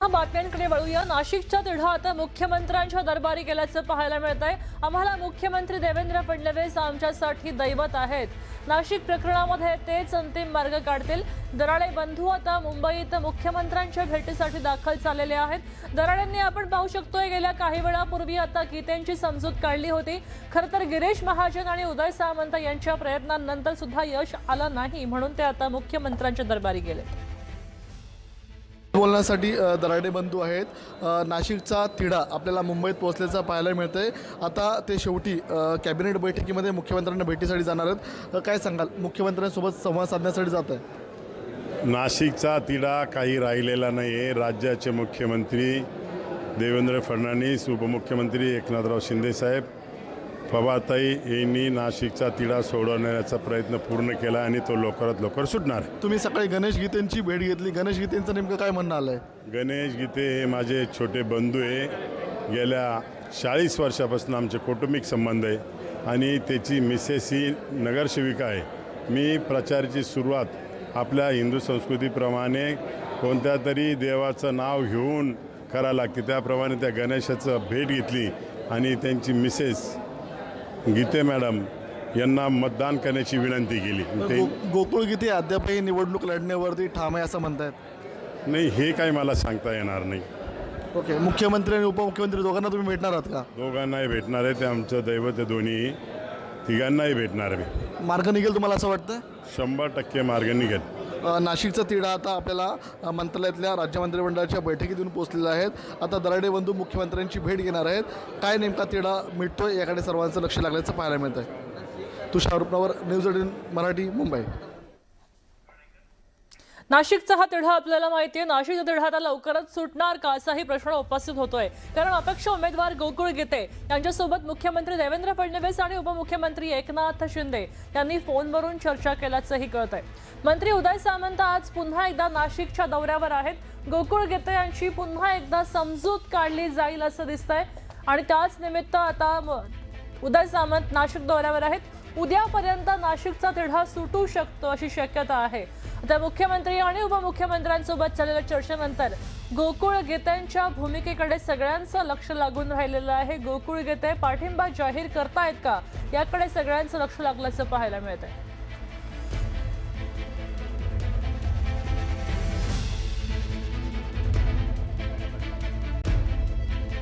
बातम्यांकडे वळूया। नाशिकच्या तिढा आता मुख्यमंत्र्यांच्या दरबारी गेल्याचं पाहायला मिळत आहे। आम्हाला मुख्यमंत्री देवेंद्र फडणवीस आमच्यासाठी दैवत आहेत। नाशिक प्रकरणामध्ये तेच अंतिम मार्ग काढतील। दराडे बंधू आता मुंबईत मुख्यमंत्र्यांच्या भेटीसाठी दाखल झालेले आहेत। दराडेंनी आपण पाहू शकतोय गेल्या काही वेळापूर्वी आता गीतेंची समजूत काढली होती। खरं तर गिरीश महाजन आणि उदय सामंत यांच्या प्रयत्नांनंतर सुद्धा यश आलं नाही, म्हणून ते आता मुख्यमंत्र्यांच्या दरबारी गेले। बोलण्यासाठी दराडे बंधू आहेत। नाशिकचा तिढा आपल्याला मुंबईत पोहोचल्याचं पाहायला मिळतंय। आता ते शेवटी कॅबिनेट बैठकीमध्ये मुख्यमंत्र्यांना भेटीसाठी जाणार आहेत। काय सांगाल, मुख्यमंत्र्यांसोबत संवाद साधण्यासाठी जात आहे? नाशिकचा तिढा काही राहिलेला नाही आहे। राज्याचे मुख्यमंत्री देवेंद्र फडणवीस, उपमुख्यमंत्री एकनाथराव शिंदेसाहेब, पवारताई यांनी नाशिकचा तिढा सोडवण्याचा प्रयत्न पूर्ण केला आणि तो लवकरात लवकर सुटणार। तुम्ही सकाळी गणेश गीतेंची भेट घेतली, गणेश गीतेंचं नेमकं काय म्हणणं आलं आहे? गणेश गीते हे माझे छोटे बंधू आहे। गेल्या 40 वर्षापासून आमचे कौटुंबिक संबंध आहे आणि त्याची मिसेस ही नगरसेविका आहे। मी प्रचाराची सुरुवात आपल्या हिंदू संस्कृतीप्रमाणे कोणत्या तरी देवाचं नाव घेऊन करायला लागते, त्याप्रमाणे त्या गणेशाचं भेट घेतली आणि त्यांची मिसेस गीते मॅडम यांना मतदान करण्याची विनंती केली। गोकुळ गीते अद्यापही निवडणूक लढण्यावरती ठाम आहे असं म्हणतायत? नाही, हे काही मला सांगता येणार नाही। ओके, मुख्यमंत्री आणि उपमुख्यमंत्री दोघांना तुम्ही भेटणार आहात का? दोघांनाही भेटणार आहे, ते आमचं दैवत आहे। दोन्ही तिघांनाही भेटणार आहे। मार्ग निघेल तुम्हाला असं वाटतं? 100% मार्ग निघेल। नाशिकचा तिढा आता आपल्याला मंत्रालयातल्या राज्य मंत्रिमंडळाच्या बैठकीतून पोहोचलेला आहेत। आता दराडे बंधू मुख्यमंत्र्यांची भेट घेणार आहेत। काय नेमका तिढा मिटतोय याकडे सर्वांचं लक्ष लागल्याचं पाहायला मिळत आहे। तुषार रुपनवर, न्यूज 18 मराठी, मुंबई। नाशिकचा हा तिढा आपल्याला माहिती आहे। नाशिकचा तिढा आता लवकरच सुटणार का असाही प्रश्न उपस्थित होतोय, कारण अपक्ष उमेदवार गोकुळ गीते यांच्यासोबत मुख्यमंत्री देवेंद्र फडणवीस आणि उपमुख्यमंत्री एकनाथ शिंदे यांनी फोनवरून चर्चा केल्याचंही कळत आहे। मंत्री उदय सामंत आज पुन्हा एकदा नाशिकच्या दौऱ्यावर आहेत। गोकुळ गीते यांची पुन्हा एकदा समजूत काढली जाईल असं दिसतंय आणि त्याच निमित्त आता उदय सामंत नाशिक दौऱ्यावर आहेत। उद्यापर्यंत नाशिकचा तिढा सुटू शकतो अशी शक्यता आहे। आता मुख्यमंत्री आणि उपमुख्यमंत्र्यांसोबत झालेल्या चर्चेनंतर गोकुळ गीतेंच्या भूमिकेकडे सगळ्यांचं लक्ष लागून राहिलेलं आहे। गोकुळ गीते पाठिंबा जाहीर करतायत का याकडे सगळ्यांचं लक्ष लागल्याचं पाहायला मिळत आहे।